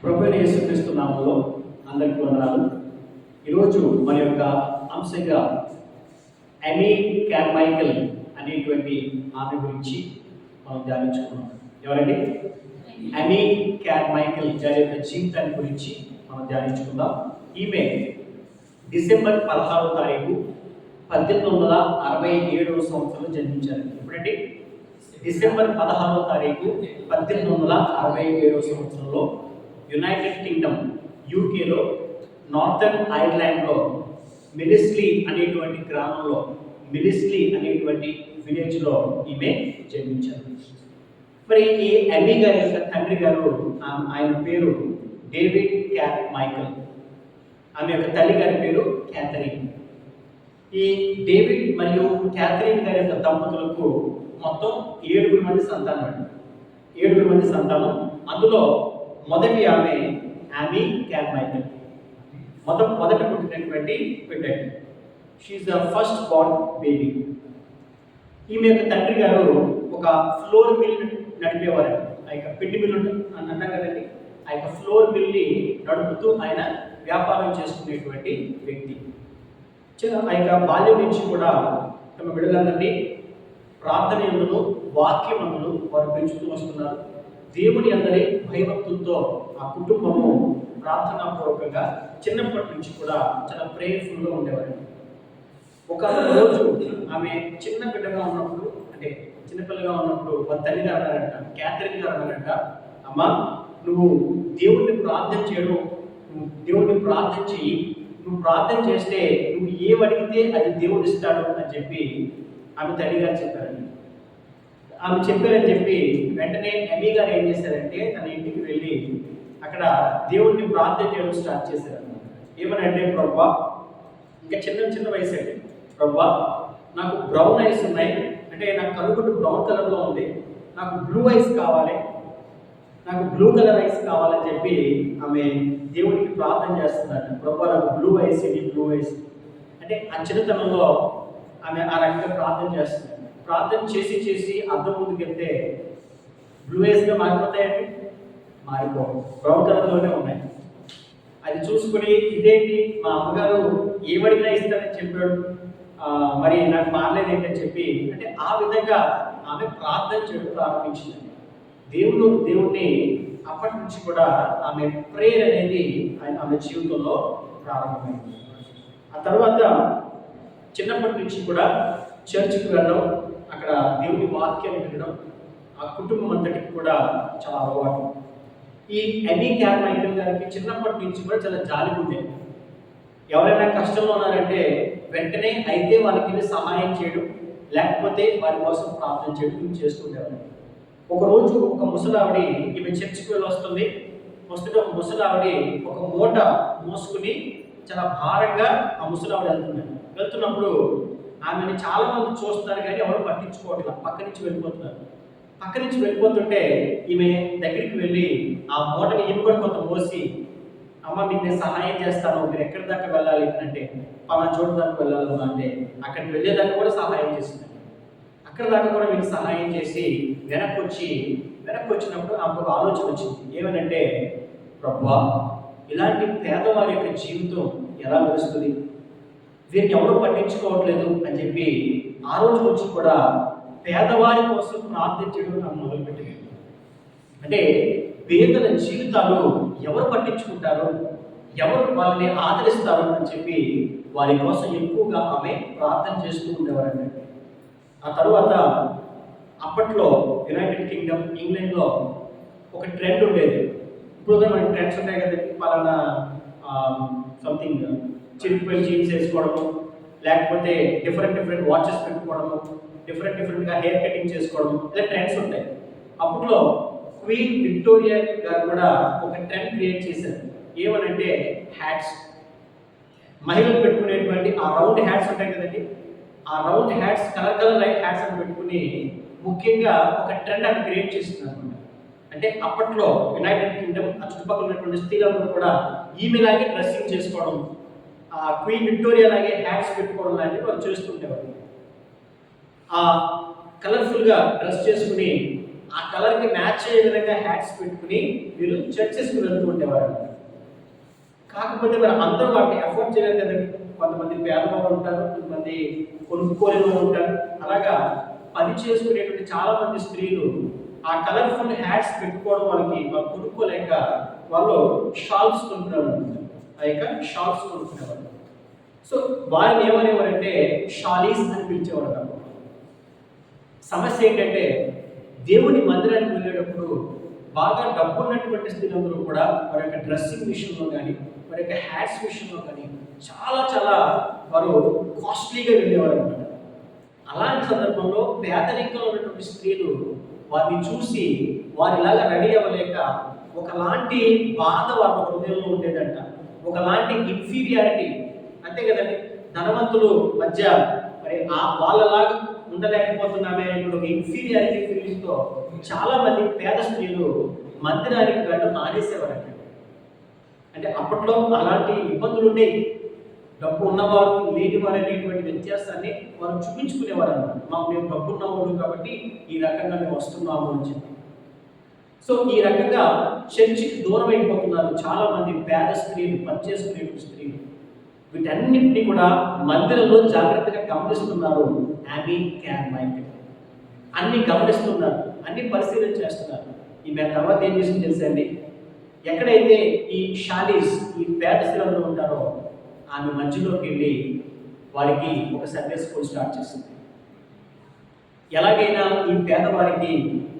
ప్రభువైన యేసుక్రీస్తు నామములో అందరికీ వందనాలు. ఈరోజు మన యొక్క అంశంగా ఎమీ కార్మైకెల్ అనేటువంటి ఆమె గురించి మనం ధ్యానించుకున్నాం. ఎవరండి? ఎమీ కార్మైకెల్ గారి యొక్క జీవితాన్ని గురించి మనం ధ్యానించుకుందాం. ఈమె డిసెంబర్ 16వ తారీఖు 1867వ సంవత్సరంలో జన్మించారు. ఎప్పుడండి? డిసెంబర్ 16వ తారీఖు 1867వ సంవత్సరంలో యునైటెడ్ కింగ్డమ్ యూకేలో నార్థన్ ఐర్లాండ్లో మిలిస్లీ అనేటువంటి గ్రామంలో మిలిస్లీ అనేటువంటి విలేజ్లో ఈమె జన్మించారు. మరి ఈ ఎమీ గారి యొక్క తండ్రి గారు ఆయన పేరు డేవిడ్ కార్మైకెల్, ఆమె యొక్క తల్లి గారి పేరు క్యాథరిన్. ఈ డేవిడ్ మరియు క్యాథరిన్ గారి యొక్క దంపతులకు మొత్తం 7 మంది సంతానం అండి. 7 మంది సంతానం. అందులో మొదటి ఆమె ఎమీ కార్మైకెల్, మొదట పుట్టినటువంటి బిడ్డ. She is the first born baby. ఈమె యొక్క తండ్రి గారు ఒక ఫ్లోర్ మిల్ నడిపేవారు. ఆ యొక్క పిండి మిల్లు అని అంటాం కదండి, ఆ యొక్క ఫ్లోర్ మిల్ని నడుపుతూ ఆయన వ్యాపారం చేసుకునేటువంటి వ్యక్తి. ఆ యొక్క బాల్యం నుంచి కూడా తమ బిడ్డలందరినీ ప్రార్థన యందును వాక్యమందును వారు పెంచుతూ వస్తున్నారు. దేవుని అందరి భయభక్తులతో ఆ కుటుంబము ప్రార్థనాపూర్వకంగా చిన్నప్పటి నుంచి కూడా చాలా ప్రేయర్ఫుల్గా ఉండేవారు. ఒక రోజు ఆమె చిన్న బిడ్డగా ఉన్నప్పుడు, అంటే చిన్నపిల్లగా ఉన్నప్పుడు వాళ్ళ తల్లి గారు అన్నారంట, క్యాథరిన్ గారు అన్నారంట, అమ్మా నువ్వు దేవుడిని ప్రార్థన చేయడం, నువ్వు దేవుడిని ప్రార్థన చెయ్యి, నువ్వు ప్రార్థన చేస్తే నువ్వు ఏమడిగితే అది దేవుడు ఇస్తాడు అని చెప్పి ఆమె తల్లి గారు చెప్పారండి. ఆమె చెప్పారని చెప్పి వెంటనే ఎమీ గారు ఏం చేశారంటే తన ఇంటికి వెళ్ళి అక్కడ దేవుడిని ప్రార్థన చేయడం స్టార్ట్ చేశారు. ఏమనంటే, ప్రభువా, ఇంకా చిన్న వయసు అండి, ప్రభువా నాకు బ్రౌన్ ఐస్ ఉన్నాయి, అంటే నాకు కనుగొట్టు బ్రౌన్ కలర్లో ఉంది, నాకు బ్లూ ఐస్ కావాలి, నాకు బ్లూ కలర్ ఐస్ కావాలని చెప్పి ఆమె దేవుడికి ప్రార్థన చేస్తున్నారు. ప్రభువా నాకు బ్లూ ఐస్ ఇది, బ్లూ ఐస్ అంటే ఆ చిన్నతనంలో ఆమె ఆ రకంగా ప్రార్థన చేస్తున్నారు. ప్రార్థన చేసి అర్థం ముందుకు వెళ్తే బ్లూ ఐస్గా మారిపోతాయండి, మారిపోవు, బ్రౌన్ కలర్లోనే ఉన్నాయి. అది చూసుకుని ఇదేంటి మా అమ్మగారు ఏమడిగినా ఇస్తానని చెప్పాడు, మరి నాకు మారలేదేంటి అని చెప్పి, అంటే ఆ విధంగా ఆమె ప్రార్థన చేయడం ప్రారంభించింది. దేవుణ్ణి అప్పటి నుంచి కూడా ఆమె ప్రేయర్ అనేది ఆమె జీవితంలో ప్రారంభమైంది. ఆ తర్వాత చిన్నప్పటి నుంచి కూడా చర్చికి వెళ్ళడం, అక్కడ దేవుని వాక్యాన్ని వినడం ఆ కుటుంబం అంతటికి కూడా చాలా అలవాటు. ఈ ఎమీ కార్మైకెల్ గారికి చిన్నప్పటి నుంచి కూడా చాలా జాలి ఉండేది. ఎవరైనా కష్టంలో ఉన్నారంటే వెంటనే అయితే వాళ్ళకి సహాయం చేయడం, లేకపోతే వారి కోసం ప్రార్థన చేయడం చేస్తుండేవారు. ఒకరోజు ఒక ముసలావిడి, ఈమె చర్చికి వెళ్ళి వస్తుంటే ఒక ముసలావిడి ఒక మూట మోసుకుని చాలా భారంగా ఆ ముసలావిడ వెళ్తున్నప్పుడు ఆమెను చాలా మంది చూస్తున్నారు కానీ ఎవరు పట్టించుకోవట్లేదు, పక్క నుంచి వెళ్ళిపోతుంటే ఈమె దగ్గరికి వెళ్ళి ఆ మూటని ఈమె కూడా కొంత మోసి, అమ్మ మీకు నేను సహాయం చేస్తాను, మీరు ఎక్కడి దాకా వెళ్ళాలి అంటే పలానా చోటు దాకా వెళ్ళాలమ్మా అంటే అక్కడికి వెళ్ళేదాకా కూడా సహాయం చేసింది. అక్కడ దాకా కూడా మీకు సహాయం చేసి వెనక్కి వచ్చినప్పుడు ఆమెకు ఒక ఆలోచన వచ్చింది. ఏమనంటే, ప్రభువా ఇలాంటి పేదవారి యొక్క జీవితం ఎలా నడుస్తుంది, వీరిని ఎవరు పట్టించుకోవట్లేదు అని చెప్పి ఆ రోజు నుంచి కూడా పేదవారి కోసం ప్రార్థించడం నాకు మొదలుపెట్టింది. అంటే పేదల జీవితాలు ఎవరు పట్టించుకుంటారో, ఎవరు వాళ్ళని ఆదరిస్తారు అని చెప్పి వారి కోసం ఎక్కువగా ఆమె ప్రార్థన చేస్తూ ఉండేవారండి. ఆ తర్వాత అప్పట్లో యునైటెడ్ కింగ్డమ్ ఇంగ్లాండ్లో ఒక ట్రెండ్ ఉండేది. ఇప్పుడు మనకి ట్రెండ్స్ ఉంటాయి కదా, పలానా సంథింగ్ చిరిగిపోయిన జీన్స్ వేసుకోవడము, లేకపోతే డిఫరెంట్ వాచెస్ పెట్టుకోవడము, డిఫరెంట్గా హెయిర్ కటింగ్ చేసుకోవడము, ఇలా ట్రెండ్స్ ఉంటాయి. అప్పట్లో క్వీన్ విక్టోరియా గారు కూడా ఒక ట్రెండ్ క్రియేట్ చేశారు. ఏమనంటే హ్యాట్స్. మహిళలు పెట్టుకునేటువంటి ఆ రౌండ్ హ్యాట్స్ ఉంటాయి కదండి, ఆ round hats colour light hats అని పెట్టుకుని ముఖ్యంగా ఒక ట్రెండ్ అని క్రియేట్ చేస్తున్నారు అనమాట. అంటే అప్పట్లో యునైటెడ్ కింగ్డమ్ ఆ చుట్టుపక్కల ఉన్నటువంటి స్త్రీలందరూ కూడా ఈమెలాగే డ్రెస్సింగ్ చేసుకోవడం, క్వీన్ విక్టోరియా లాగే హ్యాట్స్ పెట్టుకోవడం లాంటివి వాళ్ళు చేస్తుండేవారు. ఆ కలర్ఫుల్గా డ్రెస్ చేసుకుని ఆ కలర్కి మ్యాచ్ అయ్యే విధంగా హ్యాట్స్ పెట్టుకుని వీళ్ళు చర్చెస్కి వెళ్తూ ఉండేవారు. కాకపోతే మరి అందరూ వాటిని ఎఫోర్డ్ చేయలేరు కదండి. కొంతమంది పేదవాళ్ళు ఉంటారు, కొంతమంది కొనుక్కోలేని వాళ్ళు ఉంటారు. అలాగా పని చేసుకునేటువంటి చాలా మంది స్త్రీలు ఆ కలర్ఫుల్ హ్యాట్స్ పెట్టుకోవడం వాళ్ళు కొనుక్కోలేక వాళ్ళు షాల్స్ కొనుక్కునేవారు. ఆ యొక్క షాల్స్ కొనుక్కునేవారు. సో వారిని ఏమనేవారంటే షాలీస్ అని పిలిచేవారు. సమస్య ఏంటంటే దేవుని మందిరానికి వెళ్ళేటప్పుడు బాగా డబ్బు ఉన్నటువంటి స్త్రీలందరూ కూడా వారి యొక్క డ్రెస్సింగ్ విషయంలో కానీ వారి యొక్క హ్యాట్స్ విషయంలో కానీ చాలా చాలా వారు కాస్ట్లీగా వెళ్ళేవారు అనమాట. అలాంటి సందర్భంలో పేదరికంలో ఉన్నటువంటి స్త్రీలు వారిని చూసి వారిలాగా రెడీ అవ్వలేక ఒకలాంటి బాధ వారి హృదయంలో ఉండేదంట. ఒకలాంటి ఇన్ఫీరియారిటీ, అంతే కదండి, ధనవంతులు మధ్య మరి వాళ్ళలాగా ఉండలేకపోతున్నామే అనేటువంటి ఒక ఇన్ఫీరియారిటీ ఫీలింగ్తో చాలా మంది పేద స్త్రీలు మందిరానికి వెళ్ళడం మానేసేవారంట. అంటే అప్పట్లో అలాంటి ఇబ్బందులు ఉండేవి. డబ్బు ఉన్నవారు లేనివారు అనేటువంటి వ్యత్యాసాన్ని వారు చూపించుకునేవారు అన్నమాట. మాకు మేము డబ్బు ఉన్నవాడు కాబట్టి ఈ రకంగా మేము వస్తున్నాము అని చెప్పి. సో ఈ రకంగా చర్చికి దూరం అయిపోతున్నారు చాలా మంది పేద స్త్రీలు, పనిచేసుకునే స్త్రీలు. వీటన్నింటినీ కూడా మందిరంలో జాగ్రత్తగా గమనిస్తున్నారు యాబీ క్యార్మైకేల్. అన్ని గమనిస్తున్నారు, అన్ని పరిశీలన చేస్తున్నారు. ఈమె తర్వాత ఏం చేసింది తెలుసండి? ఎక్కడైతే ఈ షాలీస్, ఈ పేద స్త్రీలు ఉంటారో ఆమె మధ్యలోకి వెళ్ళి వారికి ఒక సండే స్కూల్ స్టార్ట్ చేసింది. ఎలాగైనా ఈ పేదవారికి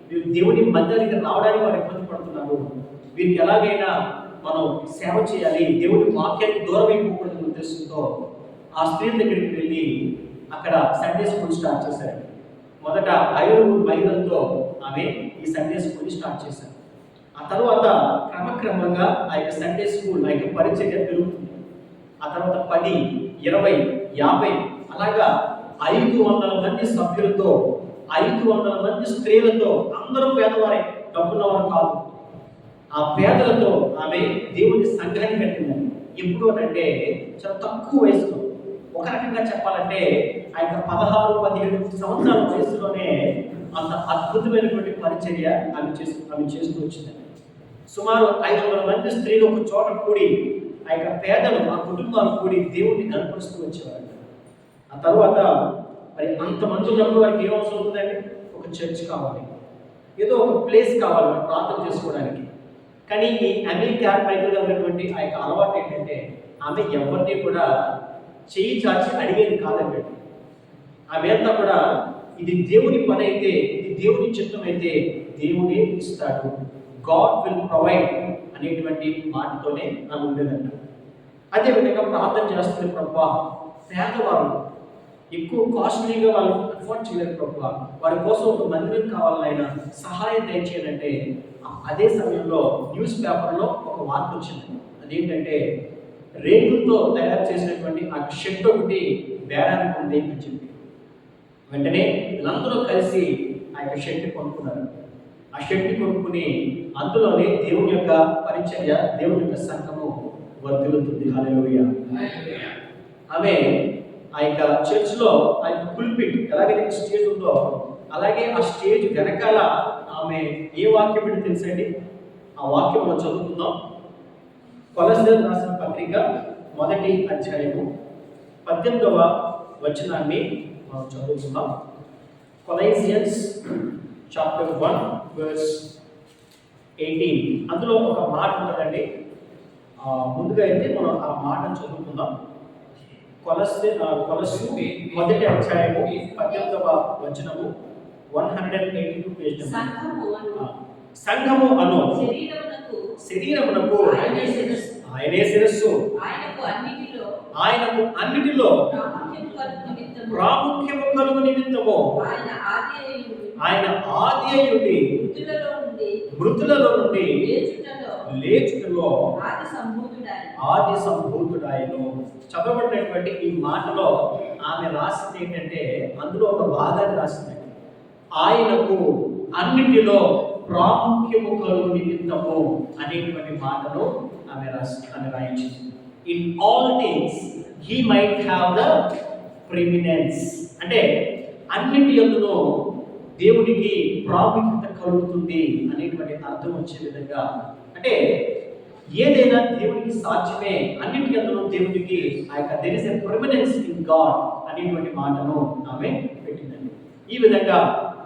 వీరు దేవుని మందిరానికి రావడానికి వారు ఇబ్బంది పడుతున్నారు, వీరికి ఎలాగైనా మనం సేవ చేయాలి, దేవుని వాక్యానికి దూరం అయిపోకూడదు ఉద్దేశంతో ఆ స్త్రీల దగ్గరికి వెళ్ళి అక్కడ సండే స్కూల్ స్టార్ట్ చేశారు. మొదట 5 మహిళలతో ఆమె ఈ సండే స్కూల్ని స్టార్ట్ చేశారు. ఆ తర్వాత క్రమక్రమంగా ఆ యొక్క సండే స్కూల్ ఆ యొక్క పరిచర్య పెరుగుతుంది. ఆ తర్వాత 10, 20, 50 అలాగా 500 మంది సభ్యులతో, 500 మంది స్త్రీలతో, అందరూ పేదవారే, డబ్బున్నవారు కాదు. ఆ పేదలతో ఆమె దేవుని సంఘాన్ని కట్టిందండి. ఎప్పుడు అంటే చాలా తక్కువ వయసులో, ఒక రకంగా చెప్పాలంటే ఆ యొక్క 16-17 సంవత్సరాల వయసులోనే అంత అద్భుతమైనటువంటి పరిచర్య ఆమె చేస్తూ వచ్చిందండి. సుమారు 500 మంది స్త్రీలు ఒక చోట కూడి ఆ యొక్క పేదలు, ఆ కుటుంబాలు కూడి దేవుడిని కనపరుస్తూ వచ్చేవారు. ఆ తర్వాత మరి అంతమంది ఉన్నప్పుడు వారికి ఏం అవసరం ఉంటుందండి? ఒక చర్చ్ కావాలి, ఏదో ఒక ప్లేస్ కావాలి ప్రార్థన చేసుకోవడానికి. కానీ ఈ యాబీ క్యార్మైకేల్ ఉన్నటువంటి ఆ యొక్క అలవాటు ఏంటంటే ఆమె ఎవరిని కూడా చేయి చాచి అడిగేది కాదండి. ఆమె అంతా కూడా ఇది దేవుని పని అయితే, ఇది దేవుని చిత్తం అయితే దేవుడే ఇస్తాడు, గాడ్ విల్ ప్రొవైడ్ అనేటువంటి మాటతోనే ఆమె ఉండేదంట. అదేవిధంగా ప్రార్థన చేస్తుంది, ప్రభువా పేదవారు ఎక్కువ కాస్ట్లీగా వాళ్ళు అఫోర్డ్ చేయలేరు ప్రభువా, వారి కోసం ఒక మందిరం కావాలని ఆయన సహాయం దయచేయాలంటే అదే సమయంలో న్యూస్ పేపర్లో ఒక వార్త వచ్చింది. అదేంటంటే రేకులతో తయారు చేసినటువంటి ఆ షెడ్ ఒకటి బేరానికి ఉంది అని చెప్పి వెంటనే వీళ్ళందరూ కలిసి ఆ యొక్క షెడ్ కొనుక్కున్నారు. ఆ షెడ్ కొనుక్కుని అందులోనే దేవుని యొక్క పరిచర్య, దేవుని యొక్క సంఘము వర్ధిల్లుతుంది. హల్లెలూయా. ఆమె ఆ యొక్క చర్చ్లో ఆ యొక్క పుల్పిట్ ఎలాగైతే స్టేజ్ ఉందో అలాగే ఆ స్టేజ్ వెనకాల ఆమె ఏ వాక్యం పెట్టి తెలుసండి? ఆ వాక్యం మనం చదువుకుందాం. కొలస్సీయులకు రాసిన పత్రిక 1వ అధ్యాయము 18వ వచనాన్ని మనం చదువుకుందాం. కొలస్సియన్స్ చాప్టర్ 1 verse 18. అందులో ఒక మాట ఉంటుందండి. ముందుగా అయితే మనం ఆ మాటను చదువుకుందాం. కొలస్సీ 1వ అధ్యాయము 18వ వచనము 182 పేజ్. సంఘము అను శరీరమునకు ఆయనే శిరస్సు, ఆయనకు అన్నిటిలో ప్రాముఖ్యము కలుగు నిమిత్తము ఆయన ఆది అయ్యుండి మృతులలో నుండి లేచుటలో ఆది సంభూతుడాయను. చదవబడినటువంటి ఈ మాటలో ఆమె రాసింది ఏంటంటే, అందులో ఒక భాగాన్ని రాసింది. ఆయనకు అన్నిటిలో ప్రాముఖ్యము కలుగు నిమిత్తము అనేటువంటి మాటను ఆమె రాయించింది. In all things he might have the prominence, అంటే అన్నిటి యందులో దేవునికి ప్రాముఖ్యత కలుగుతుంది అనేటువంటి అర్థం వచ్చే విధంగా, అంటే ఏదైనా దేవునికి సాధ్యమే, అన్నింటి అందులో దేవునికి ఆ యొక్క there is a permanence in God అనేటువంటి మాటను ఆమె పెట్టిందండి. ఈ విధంగా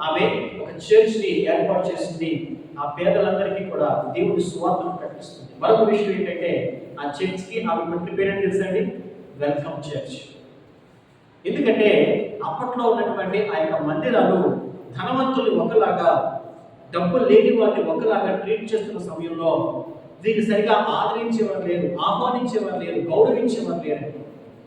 ఆమె ఒక చర్చ్ని ఏర్పాటు చేసింది. ఆ పేదలందరికీ కూడా దేవుడి సువార్తను ప్రకటిస్తుంది. మరొక విషయం ఏంటంటే ఆ చర్చ్కి ఆమె పెట్టిన పేరు తెలుసండి, వెల్కమ్ చర్చ్. ఎందుకంటే అప్పట్లో ఉన్నటువంటి ఆ యొక్క మందిరాలు ధనవంతులు ఒకలాగా, డబ్బులు లేని వారిని ఒకలాగా ట్రీట్ చేస్తున్న సమయంలో దీన్ని సరిగా ఆదరించేవారు లేరు, ఆహ్వానించేవారు లేరు, గౌరవించేవారు లేరు.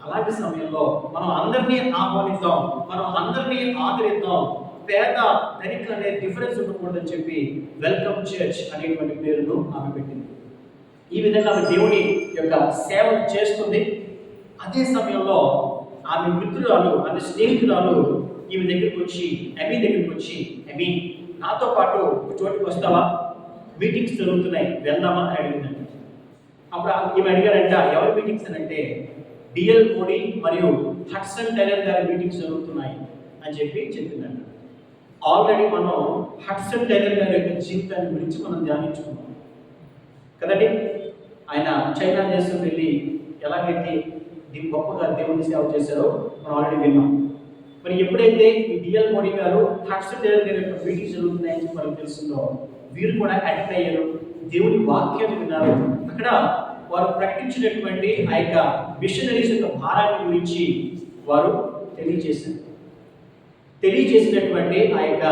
అలాంటి సమయంలో మనం అందరినీ ఆహ్వానిద్దాం, మనం అందరినీ ఆదరిద్దాం, పేద ధనిక అనే డిఫరెన్స్ ఉండకూడదని చెప్పి వెల్కమ్ చర్చ్ అనేటువంటి పేరును ఆమె పెట్టింది. ఈ విధంగా ఆమె దేవుని యొక్క సేవను చేస్తుంది. అదే సమయంలో ఆమె మిత్రురాలు, ఆమె స్నేహితురాలు ఈమె దగ్గరికి వచ్చి, ఎమీ దగ్గరికి వచ్చి, ఎమీ నాతో పాటు ఒక చోటుకి వస్తావా, మీటింగ్స్ జరుగుతున్నాయి, వెళ్దామా అని అడిగిందండి. అప్పుడు ఈమె అడిగారంట, ఎవరి మీటింగ్స్ అని అంటే డిఎల్ మోడీ మరియు హడ్సన్ టైలర్ గారి మీటింగ్స్ జరుగుతున్నాయి అని చెప్పి చెప్పిందంట. ఆల్రెడీ మనం హడ్సన్ టైలర్ గారి యొక్క జీవితాన్ని గురించి మనం ధ్యానించుకున్నాం కదండి. ఆయన చైనా దేశం వెళ్ళి ఎలాగైతే గొప్పగా దేవుని సేవ చేశారో మనం ఆల్రెడీ విన్నాం. మరి ఎప్పుడైతే ఈ డిఎల్ మోడీ గారు హడ్సన్ టైలర్ గారి యొక్క మీటింగ్స్ జరుగుతున్నాయని మనకు తెలుస్తుందో, వీరు కూడా అటెండ్ అయ్యారు, దేవుని వాక్యాన్ని విన్నారు. అక్కడ వారు ప్రకటించినటువంటి ఆ యొక్క మిషనరీస్ యొక్క భారాన్ని గురించి వారు తెలియజేసినటువంటి ఆ యొక్క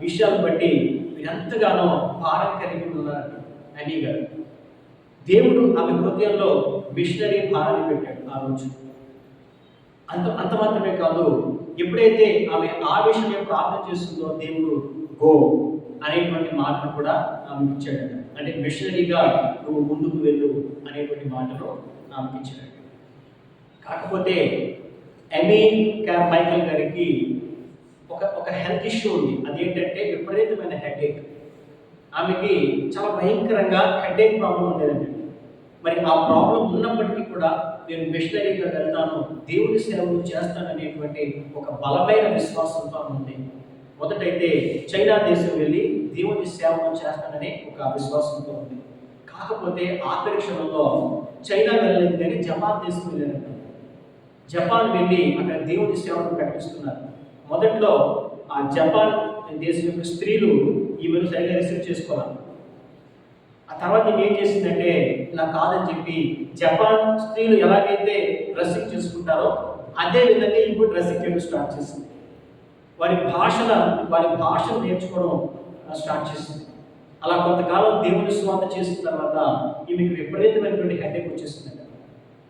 విషయాలను బట్టి వీరంతగానో భారం కలిగి ఉన్నారు. అని గారు దేవుడు ఆమె హృదయంలో మిషనరీ భారాన్ని పెట్టాడు ఆ రోజు. అంత మాత్రమే కాదు, ఎప్పుడైతే ఆమె ఆ విషయమే ప్రార్థన చేస్తుందో దేవుడు గో అనేటువంటి మాటను కూడా ఆమెకు ఇచ్చాడు. అంటే మిషనరీగా నువ్వు ముందుకు వెళ్ళు అనేటువంటి మాటను ఆమెకు ఇచ్చాడు. కాకపోతే ఎమీ మైకల్ గారికి ఒక హెల్త్ ఇష్యూ ఉంది. అదేంటంటే విపరీతమైన హెడేక్. ఆమెకి చాలా భయంకరంగా హెడేక్ ప్రాబ్లం ఉండేదండి. మరి ఆ ప్రాబ్లం ఉన్నప్పటికీ కూడా నేను మిషనరీగా వెళ్తాను, దేవుడి సేవలు చేస్తాను అనేటువంటి ఒక బలమైన విశ్వాసంతో ఉంది. మొదటైతే చైనా దేశం వెళ్ళి దేవుని సేవను చేస్తాననే ఒక విశ్వాసంతో ఉంది. కాకపోతే ఆఖరి క్షణంలో చైనా వెళ్ళలేదు కానీ జపాన్ దేశం వెళ్ళారంట. జపాన్ వెళ్ళి అక్కడ దేవుని సేవను ప్రకటిస్తున్నారు. మొదట్లో ఆ జపాన్ దేశం యొక్క స్త్రీలు ఈమెను సరిగా రిసీవ్ చేసుకోవాలి. ఆ తర్వాత ఏం చేసిందంటే ఇలా కాదని చెప్పి జపాన్ స్త్రీలు ఎలాగైతే డ్రెస్సింగ్ చేసుకుంటారో అదే విధంగా ఇప్పుడు డ్రెస్సింగ్ చేయడం స్టార్ట్ చేసింది. వారి భాషను నేర్చుకోవడం స్టార్ట్ చేసింది. అలా కొంతకాలం దేవుని స్వార్థ చేసిన తర్వాత ఈమెకి విపరీతమైనటువంటి హెడేక్ వచ్చేసిందంట.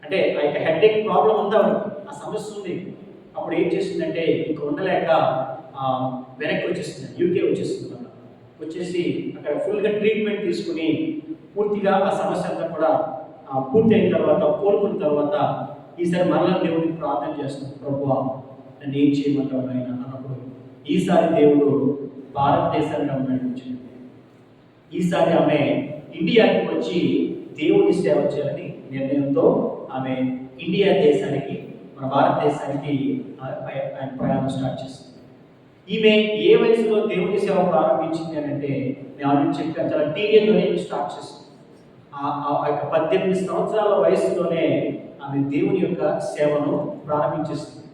అంటే ఆ యొక్క హెడేక్ ప్రాబ్లం ఉందా, ఆ సమస్య ఉంది. అప్పుడు ఏం చేసిందంటే ఇంక ఉండలేక వెనక్కి వచ్చేసింది, యూకే వచ్చేసింది. వచ్చేసి అక్కడ ఫుల్గా ట్రీట్మెంట్ తీసుకుని పూర్తిగా ఆ సమస్య అంతా కూడా పూర్తి అయిన తర్వాత, కోలుకున్న తర్వాత ఈసారి మరలా దేవుడికి ప్రార్థన చేస్తుంది, ప్రభువా నన్ను ఏం చేయమంటావు ఆయన అన్నప్పుడు ఈసారి దేవుడు భారతదేశాన్ని నడిపించింది. ఈసారి ఆమె ఇండియాకి వచ్చి దేవుని సేవ చేయాలని నిర్ణయంతో ఆమె ఇండియా దేశానికి, మన భారతదేశానికి ప్రయాణం స్టార్ట్ చేసింది. ఈమె ఏ వయసులో దేవుని సేవ ప్రారంభించింది అని అంటే నేను ఆల్రెడీ చెప్పాను, చాలా టీనేజ్లోనే స్టార్ట్ చేసింది. ఆ యొక్క 18 సంవత్సరాల వయసులోనే ఆమె దేవుని యొక్క సేవను ప్రారంభించేసింది.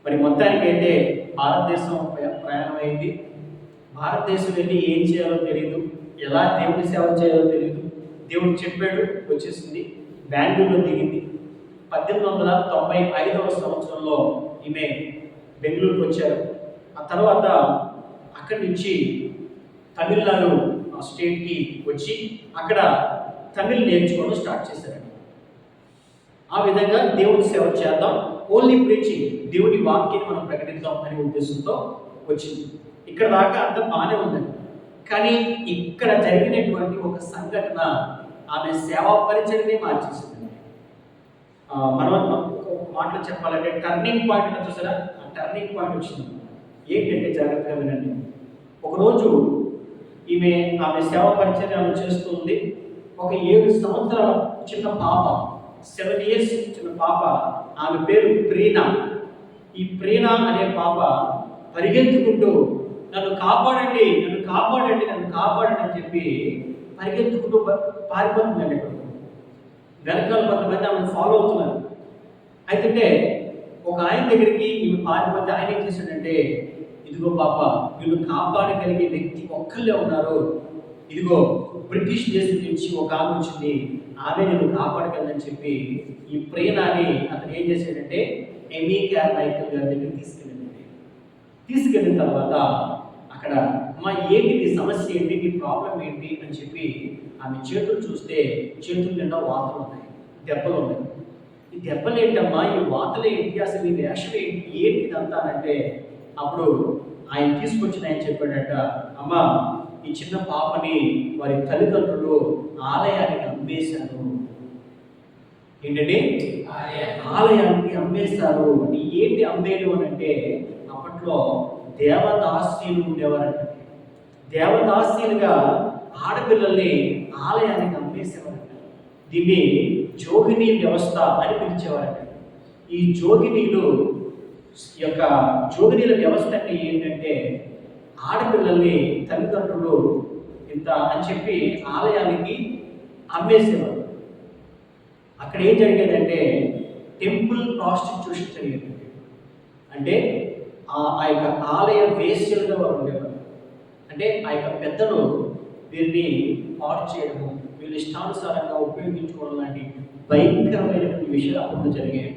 మరి మొత్తానికైతే భారతదేశం ప్రయాణం అయింది. భారతదేశం వెళ్ళి ఏం చేయాలో తెలియదు, ఎలా దేవుని సేవ చేయాలో తెలియదు. దేవుడు చెప్పాడు, వచ్చేసింది. బెంగళూరులో దిగింది. 1895వ సంవత్సరంలో ఈమె బెంగళూరుకు వచ్చారు. ఆ తర్వాత అక్కడి నుంచి తమిళనాడు స్టేట్కి వచ్చి అక్కడ తమిళ్ నేర్చుకోవడం స్టార్ట్ చేశారు. ఆ విధంగా దేవుని సేవ చేద్దాం, ఓన్లీ ప్రీచింగ్, దేవుని వాక్యాన్ని మనం ప్రకటిద్దాం అనే ఉద్దేశంతో వచ్చింది. ఇక్కడ దాకా అంతా బాగానే ఉందండి. కానీ ఇక్కడ జరిగినటువంటి ఒక సంఘటన ఆమె సేవా పరిచయనే మార్చేసింది. మనం ఒక మాటలో చెప్పాలంటే టర్నింగ్ పాయింట్ చూసారా, ఆ టర్నింగ్ పాయింట్ వచ్చింది. ఏంటంటే జాగ్రత్తగా వినండి. ఒకరోజు ఆమె సేవా పరిచర్యలు చేస్తూ ఉంది. ఒక 7 సంవత్సరాల చిన్న పాప, 7 years చిన్న పాప, ఆమె పేరు ప్రీనా. ఈ ప్రీనా అనే పాప పరిగెత్తుకుంటూ నన్ను కాపాడండి, నన్ను కాపాడండి, నన్ను కాపాడండి అని చెప్పి పరిగెత్తుకుంటూ పారిపోతుందండి. ఇక్కడ వెనకాల కొంతమంది ఆమెను ఫాలో అవుతున్నారు. అయితే ఒక ఆయన దగ్గరికి ఈమె పారిపోతే ఆయన ఏం చేశాడంటే, ఇదిగో పాప, వీళ్ళు కాపాడగలిగే వ్యక్తి ఒక్కళ్ళే ఉన్నారు, ఇదిగో బ్రిటిష్ దేశం నుంచి ఒక ఆమె వచ్చింది, ఆమె నేను కాపాడగలనని చెప్పి ఈ ప్రేరణని అతను ఏం చేశాడంటే ఎమీ క్యార్మైకల్ గారి దగ్గరికి తీసుకెళ్ళిన తర్వాత అక్కడ అమ్మ ఏంటి నీ సమస్య ఏంటి, నీ ప్రాబ్లం ఏంటి అని చెప్పి ఆమె చేతులు చూస్తే చేతుల నిండా వాతలు ఉన్నాయి, దెబ్బలు ఉన్నాయి. ఈ దెబ్బలు ఏంటమ్మా, ఈ వాతలు ఏంటి, అసలు ఈ వేషం ఏంటి, ఏంటి ఇదంతా అంటే అప్పుడు ఆయన తీసుకొచ్చిన ఆయన చెప్పాడట, అమ్మ ఈ చిన్న పాపని వారి తల్లిదండ్రులు ఆలయానికి అమ్మేశారు. ఏంటంటే ఆలయానికి అమ్మేశారు. ఏంటి అమ్మేయడం అని అంటే అప్పట్లో దేవదాసీలు ఉండేవారంట. దేవదాసీలుగా ఆడపిల్లల్ని ఆలయానికి అమ్మేసేవారంట. దీన్ని జోగిని వ్యవస్థ అని పిలిచేవారంట. ఈ జోగినీల వ్యవస్థ అంటే ఏంటంటే ఆడపిల్లల్ని తల్లిదండ్రులు ఇంత అని చెప్పి ఆలయానికి అమ్మేసేవారు. అక్కడ ఏం జరిగేదంటే టెంపుల్ ప్రాస్టిట్యూషన్ జరిగేది. అంటే ఆ యొక్క ఆలయ వేశ్యలుగా వారు ఉండేవారు. అంటే ఆ యొక్క పెద్దలు వీరిని పాడు చేయడము, వీళ్ళు ఇష్టానుసారంగా ఉపయోగించుకోవడం లాంటి భయంకరమైనటువంటి విషయాలు అప్పుడు జరిగాయి.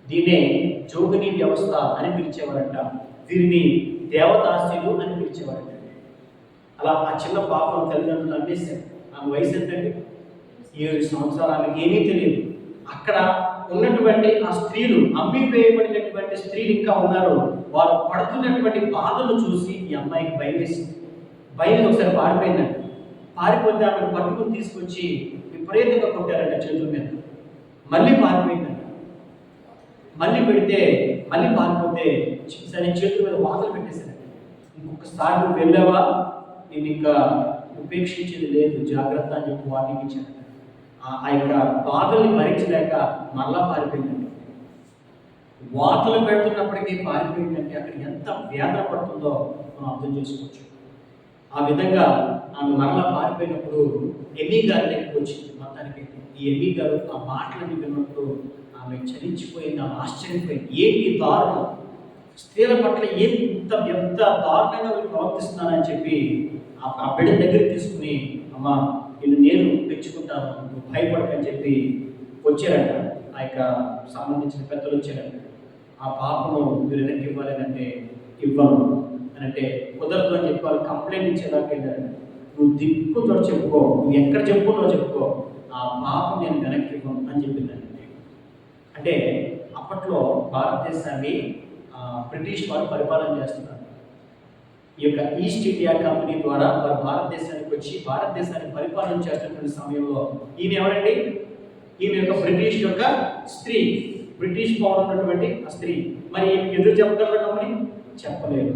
దీన్నే జోగిని వ్యవస్థ అని పిలిచేవారంట. వీరిని దేవదాసీలు అని పిలిచేవారంట. అలా ఆ చిన్న పాపను తల్లిదండ్రులు అమ్మేశారు. ఆమె వయసు ఎంతండి? 7 సంవత్సరాలు. ఆమెకి ఏమీ తెలియదు. అక్కడ ఉన్నటువంటి ఆ స్త్రీలు, అమ్మి వేయబడినటువంటి స్త్రీలు ఇంకా ఉన్నారు. వారు పడుతున్నటువంటి బాధలు చూసి ఈ అమ్మాయికి భయం వేసింది. భయం ఒకసారి పారిపోయిందండి. పారిపోతే ఆమెను పట్టుకుని తీసుకొచ్చి విపరీతంగా కొట్టారంట చేతుల మీద. మళ్ళీ పారిపోయిందంట. మళ్ళీ పారిపోతే సరే చేతుల మీద వాతలు పెట్టేశారంట. ఇంకొకసారి నువ్వు వెళ్ళావా, నేను ఇంకా ఉపేక్షించేది లేదు, జాగ్రత్త అని చెప్పి వార్నింగ్ ఇచ్చారంట. ఆ యొక్క బాధల్ని భరించలేక మళ్ళా పారిపోయిందండి. వాతలు పెడుతున్నప్పటికీ పారిపోయిందంటే అక్కడ ఎంత వేదన పడుతుందో మనం అర్థం చేసుకోవచ్చు. ఆ విధంగా ఆమె మరలా పారిపోయినప్పుడు ఎమీ గారి దగ్గరికి వచ్చింది. మొత్తానికి ఈ ఎమీ గారు ఆ మాటలని విన్నప్పుడు ఆమె చలించిపోయింది, ఆమె ఆశ్చర్యపోయింది. ఏంటి దారుణం, స్త్రీల పట్ల ఎంత దారుణంగా వీళ్ళు ప్రవర్తిస్తున్నానని చెప్పి ఆ బిడ్డ దగ్గరికి తీసుకుని, అమ్మ నేను పెంచుకుంటాను, నువ్వు భయపడకని చెప్పి వచ్చారంట. ఆ యొక్క సంబంధించిన పెద్దలు వచ్చారంట. ఆ పాపను మీరు వెనక్కి ఇవ్వాలి అంటే ఇవ్వను అని అంటే కుదరదు అని చెప్పి వాళ్ళు కంప్లైంట్ ఇచ్చేదాకా వెళ్ళారంట. నువ్వు దిక్కుతో చెప్పుకో, నువ్వు ఎక్కడ చెప్పుకున్నావు చెప్పుకో, ఆ పాపం నేను వెనక్కి ఇవ్వను అని చెప్పిందండి. అంటే అప్పట్లో భారతదేశాన్ని బ్రిటిష్ వారు పరిపాలన చేస్తున్నారు. ఈ యొక్క ఈస్ట్ ఇండియా కంపెనీ ద్వారా వారు భారతదేశానికి వచ్చి భారతదేశాన్ని పరిపాలన చేస్తున్నటువంటి సమయంలో ఈమె ఎవరండి? ఈమె యొక్క బ్రిటిష్ యొక్క స్త్రీ, బ్రిటిష్ పౌరు ఉన్నటువంటి ఆ స్త్రీ. మరి ఎదురు చెప్పగలరా? చెప్పలేదు.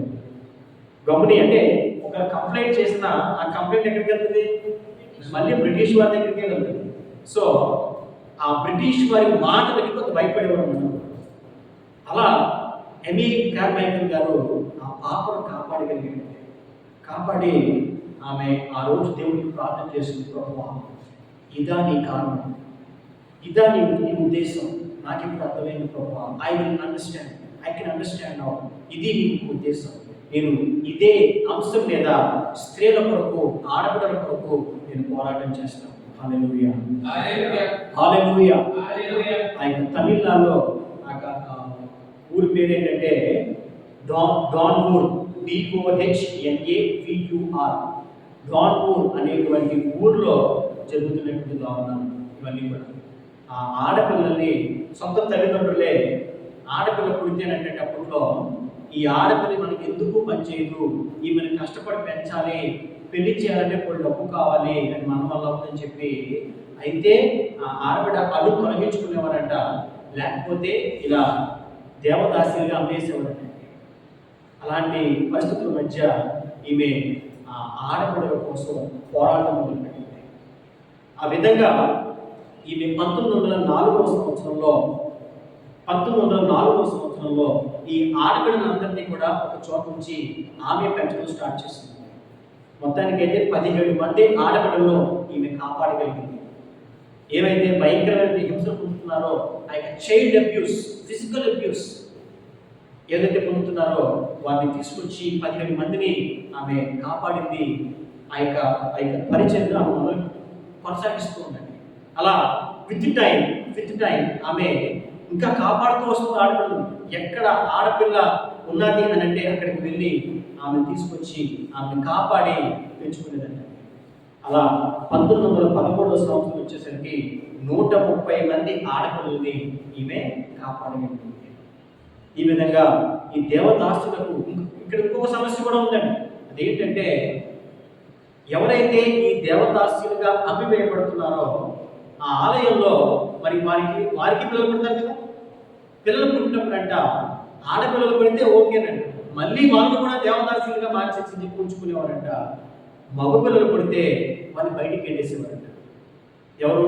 గమ్ముని అంటే ఒక కంప్లైంట్ చేసిన ఆ కంప్లైంట్ ఎక్కడికి వెళ్తుంది? మళ్ళీ బ్రిటిష్ వారి దగ్గరికి వెళ్తుంది. సో ఆ బ్రిటిష్ వారి మాటలకి కొంత భయపడేవారు. అలా ఎమీ కార్మైకల్ గారు ఆ పాపను కాపాడి ఆమె ఆ రోజు దేవుడికి ప్రార్థన చేసింది, ప్రభువా ఇదా నీ కారణం, ఇదా నీ ఉద్దేశం, నాకు ఇప్పుడు అర్థమైంది ప్రభువా, ఐ కెన్ అండర్స్టాండ్ నౌ, ఇది నీ ఉద్దేశం, నేను ఇదే అంశం మీద స్త్రీల కొరకు, ఆడపిల్లల కొరకు నేను పోరాటం చేస్తాను. హల్లెలూయా, హల్లెలూయా. ఆ యొక్క తమిళనాడులో ఊరి పేరు ఏంటంటే డాన్పూర్, DOHNAVUR, డాన్పూర్ అనేటువంటి ఊర్లో జరుగుతున్నటువంటి దారుణం ఇవన్నీ కూడా. ఆ ఆడపిల్లల్ని సొంత తల్లిదండ్రులే ఆడపిల్ల పుడితేనంటే అప్పట్లో ఈ ఆడపిల్ల మనకి ఎందుకు పనిచేయదు, ఈమెను కష్టపడి పెంచాలి, పెళ్లి చేయాలంటే కొన్ని డబ్బు కావాలి అని మన వల్ల అవుతుందని చెప్పి అయితే ఆ ఆడబిడ్డ కళ్ళు తొలగించుకునేవారంట. లేకపోతే ఇలా దేవదాసీలుగా అమ్మేసేవారంట. అలాంటి పరిస్థితుల మధ్య ఈమె ఆ ఆడపిల్లల కోసం పోరాటం మొదలుపెట్టింది. ఆ విధంగా ఈమె 1904వ సంవత్సరంలో 1904 సంవత్సరంలో ఈ ఆడపిల్లలందరినీ కూడా ఒక చోట నుంచి ఆమె పెంచడం స్టార్ట్ చేసింది. మొత్తానికైతే 17 మంది ఆడపిల్లలను ఈమె కాపాడగలిగింది. ఏవైతే భయంకరమైన హింసలు పొందుతున్నారో ఆ యొక్క చైల్డ్ అబ్యూస్, ఫిజికల్ అబ్యూస్ ఏదైతే పొందుతున్నారో వారిని తీసుకొచ్చి 17 మందిని ఆమె కాపాడింది. ఆ యొక్క పరిచయం ఆమె కొనసాగిస్తూ ఉందండి. అలా విత్ టైం ఆమె ఇంకా కాపాడుతూ వస్తుంది ఆడపిల్లలు. ఎక్కడ ఆడపిల్ల ఉన్నది అని అంటే అక్కడికి వెళ్ళి ఆమెను తీసుకొచ్చి ఆమెను కాపాడి పెంచుకునేదండి. అలా 1913 సంవత్సరం వచ్చేసరికి 130 మంది ఆడపిల్లల్ని ఈమె కాపాడగలిగింది. ఈ విధంగా ఈ దేవదాసులకు ఇక్కడ ఇంకొక సమస్య కూడా ఉందండి. అదేంటంటే ఎవరైతే ఈ దేవదాసులుగా అభివేయబడుతున్నారో ఆ ఆలయంలో మరి వారికి పిల్లలు పుడతారు కదా. పిల్లలు పుట్టినప్పుడంట ఆడపిల్లలు పడితే ఓకేనండి, మళ్ళీ వాళ్ళు కూడా దేవదాసులుగా మార్చేసి ఉంచుకునేవారంట. మగ పిల్లలు పడితే వారిని బయటికి వెళ్ళేసేవారంట. ఎవరు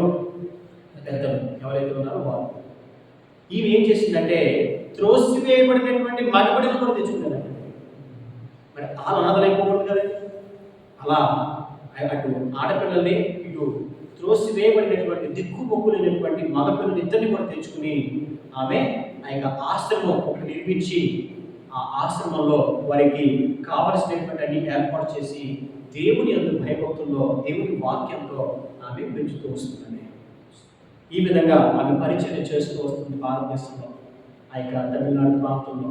పెద్దలు ఎవరైతే ఉన్నారో వారు. ఈమె ఏం చేసిందంటే త్రోసివేయబడినటువంటి మగబిడ్డలు కూడా తెచ్చుకున్నారంట. మరి వాళ్ళు అనాథలైపోకూడదు కదండి. అలా అటు ఆడపిల్లల్ని ఇటు త్రోసివేయబడినటువంటి దిక్కుమొక్కులైనటువంటి మగపిల్లలు ఇద్దరిని కూడా తెచ్చుకుని ఆమె ఆ యొక్క ఆశ్రమం ఒకటి నిర్మించి ఆ ఆశ్రమంలో వారికి కావలసినటువంటి అన్ని ఏర్పాటు చేసి దేవుని యందు భయభక్తుల్లో దేవుని వాక్యంతో ఆమె పెంచుతూ వస్తుందండి. ఈ విధంగా ఆమె పరిచర్య చేస్తూ వస్తుంది. భారతదేశంలో ఆ యొక్క తమిళనాడు ప్రాంతంలో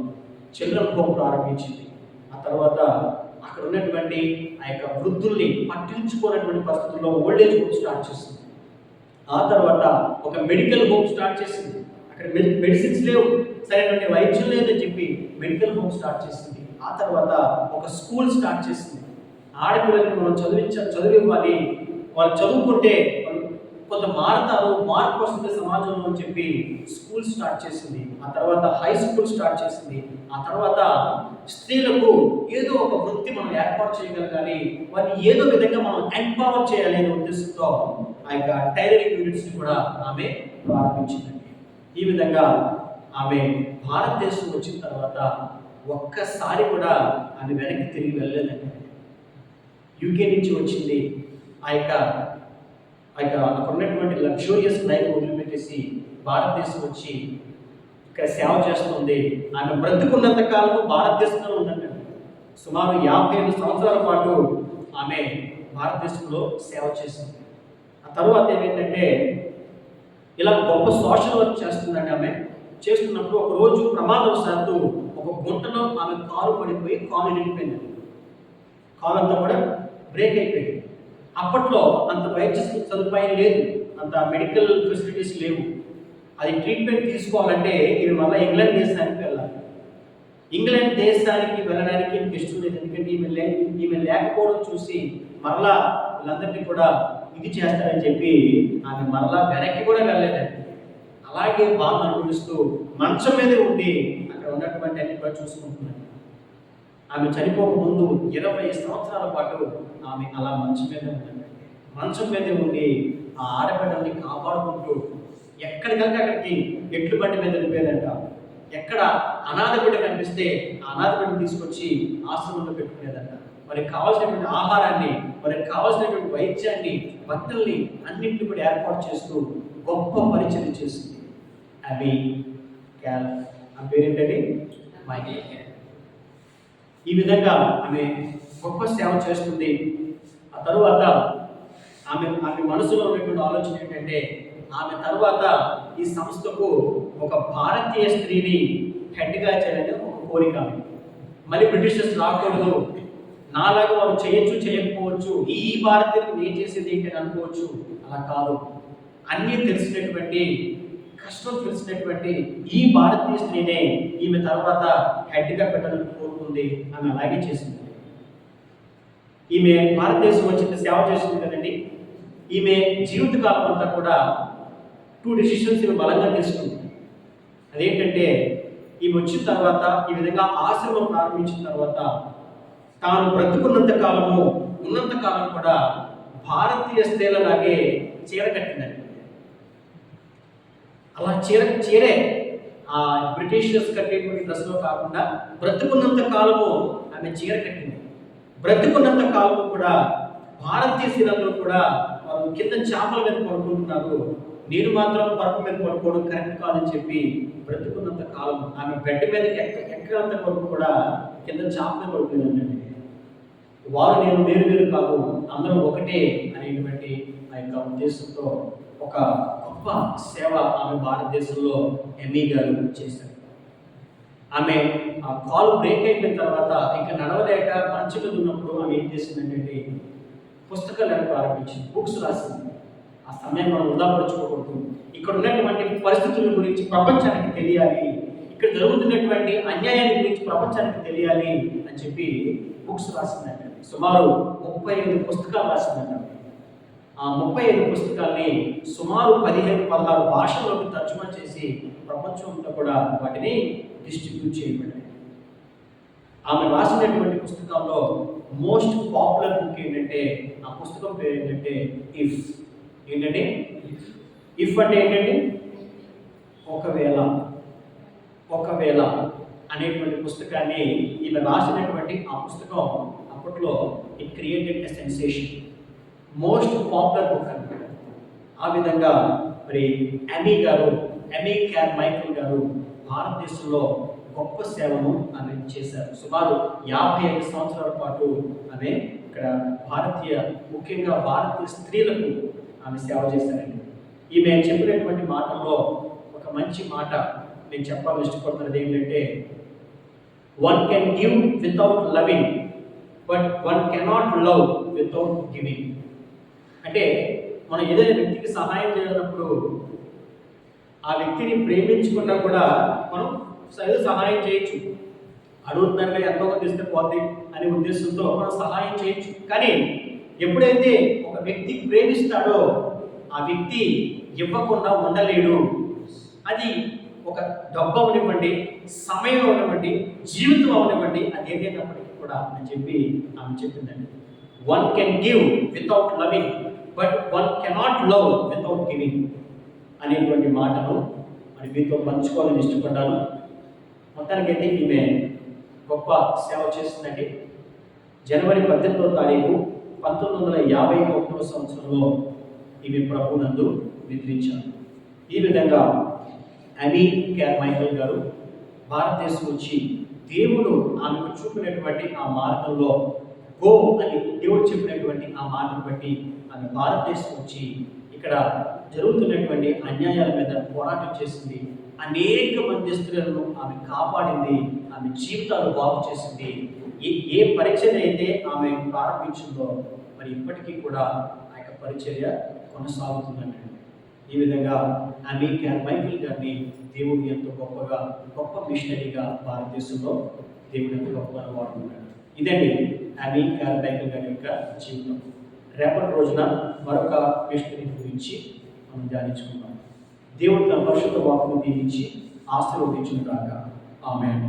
చిల్డ్రన్ హోమ్ ప్రారంభించింది. ఆ తర్వాత అక్కడ ఉన్నటువంటి ఆ యొక్క వృద్ధుల్ని పట్టించుకోనటువంటి పరిస్థితుల్లో ఓల్డేజ్ హోమ్ స్టార్ట్ చేసింది. ఆ తర్వాత ఒక మెడికల్ హోమ్ స్టార్ట్ చేసింది. అక్కడ మెడిసిన్స్ లేవు, సరైనటువంటి వైద్యం లేదని చెప్పి మెడికల్ హోమ్ స్టార్ట్ చేసింది. ఆ తర్వాత ఒక స్కూల్ స్టార్ట్ చేసింది. ఆడపిల్లలకి మనం చదివివ్వాలి, వాళ్ళు చదువుకుంటే కొంత మార్పు వస్తుంది సమాజంలో అని చెప్పి స్కూల్ స్టార్ట్ చేసింది. ఆ తర్వాత హై స్కూల్ స్టార్ట్ చేసింది. ఆ తర్వాత స్త్రీలకు ఏదో ఒక వృత్తి మనం ఏర్పాటు చేయగలగాలి, వారిని ఏదో విధంగా మనం ఎంపవర్ చేయాలి అనే ఉద్దేశంతో ఆ యొక్క టైలరింగ్ యూనిట్స్ని కూడా ఆమె ప్రారంభించిందండి. ఈ విధంగా ఆమె భారతదేశం వచ్చిన తర్వాత ఒక్కసారి కూడా ఆమె వెనక్కి తిరిగి వెళ్ళలేదండి. యూకే నుంచి వచ్చింది. అక్కడ ఉన్నటువంటి లగ్జూరియస్ లైఫ్ వదిలిపెట్టేసి భారతదేశం వచ్చి ఇక్కడ సేవ చేస్తుంది. ఆమె బ్రతుకున్నంత కాలము భారతదేశంలో ఉందండి. సుమారు 55 సంవత్సరాల పాటు ఆమె భారతదేశంలో సేవ చేసింది. ఆ తర్వాత ఏమైందంటే ఇలా గొప్ప సోషల్ వర్క్ చేస్తుందండి. ఆమె చేస్తున్నప్పుడు ఒక రోజు ప్రమాదవశాత్తు ఒక గుంటలో ఆమె కాలు పడిపోయి కాలు నిండిపోయింది. కాలు అంతా కూడా బ్రేక్ అయిపోయింది. అప్పట్లో అంత వైద్య సదుపాయం లేదు, అంత మెడికల్ ఫెసిలిటీస్ లేవు. అది ట్రీట్మెంట్ తీసుకోవాలంటే ఇది మళ్ళీ ఇంగ్లాండ్ దేశానికి వెళ్ళాలి. ఇంగ్లాండ్ దేశానికి వెళ్ళడానికి ఈమెకి ఇష్టం లేదు. ఎందుకంటే ఈమె లేకపోవడం చూసి మరలా వీళ్ళందరినీ కూడా ఇది చేస్తారని చెప్పి ఆమె మరలా వెనక్కి కూడా వెళ్ళలేదండి. అలాగే బాగా అనుభవిస్తూ మంచం మీదే ఉండి అక్కడ ఉన్నటువంటి అన్ని కూడా చూసుకుంటున్నాను. ఆమె చనిపోక ముందు 20 సంవత్సరాల పాటు ఆమె అలా మంచం మీదే ఉందండి. మంచం మీదే ఉండి ఆ ఆడపిల్లల్ని కాపాడుకుంటూ ఎక్కడికంటే అక్కడికి ఎట్లు బండి మీద వెళ్ళిపోయేదంట. ఎక్కడ అనాథ బిడ్డ కనిపిస్తే ఆ అనాథ బిడ్డను తీసుకొచ్చి ఆశ్రమంలో పెట్టుకునేదంట. వారికి కావాల్సినటువంటి ఆహారాన్ని, వారికి కావాల్సినటువంటి వైద్యాన్ని, బట్టల్ని అన్నింటినీ కూడా ఏర్పాటు చేస్తూ గొప్ప పరిచయం చేసింది. అవి క్యాల్ ఆ పేరేంటండి మైకేల్. ఈ విధంగా ఆమె గొప్ప సేవ చేస్తుంది. ఆ తరువాత ఆమె మనసులో ఉన్నటువంటి ఆలోచన ఏంటంటే ఆమె తర్వాత ఈ సంస్థకు ఒక భారతీయ స్త్రీని హెడ్గా చేయాలని ఒక కోరిక. మళ్ళీ బ్రిటిషర్స్ రాకూడదు, నాలాగా వాళ్ళు చేయకపోవచ్చు, ఈ భారతీయులకు నేను చేసేది ఏంటి అని అనుకోవచ్చు. అలా కాదు, అన్నీ తెలిసినటువంటి కష్టం తెలిసినటువంటి ఈ భారతీయ స్త్రీనే ఈమె తర్వాత హెడ్గా పెట్టాలని కోరుకుంది. ఆమె అలాగే చేసింది. ఈమె భారతదేశం వచ్చింది, సేవ చేసింది కదండి. ఈమె జీవితకాలం అంతా కూడా 2 డెసిషన్స్ ఈమె బలంగా తీసుకుంది. అదేంటంటే ఈమె వచ్చిన తర్వాత ఈ విధంగా ఆశ్రమం ప్రారంభించిన తర్వాత తాను బ్రతుకున్నంత కాలము ఉన్నంత కాలం కూడా భారతీయ స్త్రీలలాగే చీర కట్టిందండి. అలా చీరే ఆ బ్రిటిషర్స్ కట్టేటువంటి డ్రెస్లో కాకుండా బ్రతుకున్నంత కాలము ఆమె చీర కట్టింది. బ్రతుకున్నంత కాలము కూడా భారతదేశంలో కూడా వారు కింద చేపల మీద పడుకుంటున్నారు, నేను మాత్రం పరుపు మీద పడుకోవడం కరెక్ట్ కాదని చెప్పి బ్రతుకున్నంత కాలం ఆమె బెడ్ మీద ఎక్కడంత వరకు కూడా కింద చేప మీద పడుకుందండి. వారు నేను వేరు వేరు కాదు, అందరూ ఒకటే అనేటువంటి ఆ యొక్క ఉద్దేశంతో ఒక గొప్ప సేవ ఆమె భారతదేశంలో ఎమ్మీ గారు చేశారు. ఆమె ఆ కాలు బ్రేక్ అయిపోయిన తర్వాత ఇంకా నడవలేక మంచం మీద ఉన్నప్పుడు ఆమె ఏం చేసిందంటే పుస్తకాలు ప్రారంభించింది, బుక్స్ రాసింది. ఆ సమయం మనం వృధాపరచుకోకూడదు. ఇక్కడ ఉన్నటువంటి పరిస్థితుల గురించి ప్రపంచానికి తెలియాలి, ఇక్కడ జరుగుతున్నటువంటి అన్యాయాన్ని గురించి ప్రపంచానికి తెలియాలి అని చెప్పి బుక్స్ రాసిందంట. సుమారు 35 పుస్తకాలు రాసిందంట. ఆ 35 పుస్తకాల్ని సుమారు 15-16 భాషల్లోకి తర్జుమా చేసి ప్రపంచం అంతా కూడా వాటిని డిస్ట్రిబ్యూట్ చేయబడ్డాయి. ఆమె రాసినటువంటి పుస్తకంలో మోస్ట్ పాపులర్ బుక్ ఏంటంటే, ఆ పుస్తకం పేరు ఏంటంటే ఇఫ్. ఏంటంటే ఇఫ్ అంటే ఏంటంటే ఒకవేళ అనేటువంటి పుస్తకాన్ని ఈమె రాసినటువంటి ఆ పుస్తకం అప్పట్లో it created a sensation, most popular book అనమాట. ఆ విధంగా మరి ఎమ్మీ కార్మైకేల్ గారు భారతదేశంలో గొప్ప సేవను ఆమె చేశారు. సుమారు 55 సంవత్సరాల పాటు ఆమె ఇక్కడ ముఖ్యంగా భారతీయ స్త్రీలకు ఆమె సేవ చేశారండి. ఈమె చెప్పినటువంటి మాటల్లో ఒక మంచి మాట నేను చెప్పాలని ఇష్టపడుతున్నది ఏంటంటే, one can give without loving but one cannot love without giving. అంటే మనం ఏదైనా వ్యక్తికి సహాయం చేయాలన్నప్పుడు ఆ వ్యక్తిని ప్రేమించకుండా కూడా మనం ఏదో సహాయం చేయొచ్చు, అడుగుతున్నారుగా ఎంతో కొంత ఇస్తే పోతే అనే ఉద్దేశంతో మనం సహాయం చేయొచ్చు. కానీ ఎప్పుడైతే ఒక వ్యక్తి ప్రేమిస్తాడో ఆ వ్యక్తి ఇవ్వకుండా ఉండలేడు. అది ఒక డబ్బు అవనివ్వండి, సమయం అవనివ్వండి, జీవితం అవనివ్వండి, అది ఏదైనప్పటికీ కూడా అని చెప్పి ఆమె చెప్పిందండి. One can give without loving but one cannot love without giving అనేటువంటి మాటను మరి మీతో పంచుకోవాలని ఇష్టపడ్డాను. మొత్తానికైతే ఈమె గొప్ప సేవ చేస్తుందండి. జనవరి 18వ తారీఖు 1951వ సంవత్సరంలో ఈమె ప్రభునందు నిద్రించారు. ఈ విధంగా ఎమ్మీ కార్మైకేల్ గారు భారతదేశం వచ్చి దేవుడు ఆమెకు చూపినటువంటి ఆ మార్గంలో గో అని దేవుడు చెప్పినటువంటి ఆ మాటను బట్టి ఆమె భారతదేశం వచ్చి ఇక్కడ జరుగుతున్నటువంటి అన్యాయాల మీద పోరాటం చేసింది. అనేక మంది స్త్రీలను ఆమె కాపాడింది, ఆమె జీవితాలు బాగు చేసింది. ఏ పరిచర్య అయితే ఆమె ప్రారంభించిందో మరి ఇప్పటికీ కూడా ఆ యొక్క పరిచర్య కొనసాగుతుందండి. ఈ విధంగా ఎమ్మీ కార్మైకేల్ గారిని దేవుడు ఎంతో గొప్ప మిషనరీగా భారతదేశంలో దేవుడు ఎంతో గొప్పగా వాడుతున్నాడు. ఇదండి ఎమ్మీ కార్మైకేల్ గారి యొక్క జీవితం. రేపటి రోజున మరొక మిషనరీ గురించి మనం ధ్యానించుకుందాం. దేవుడు తన పరిశుద్ధ వాక్కును దీవించి ఆశీర్వదించును గాక. ఆమేన్.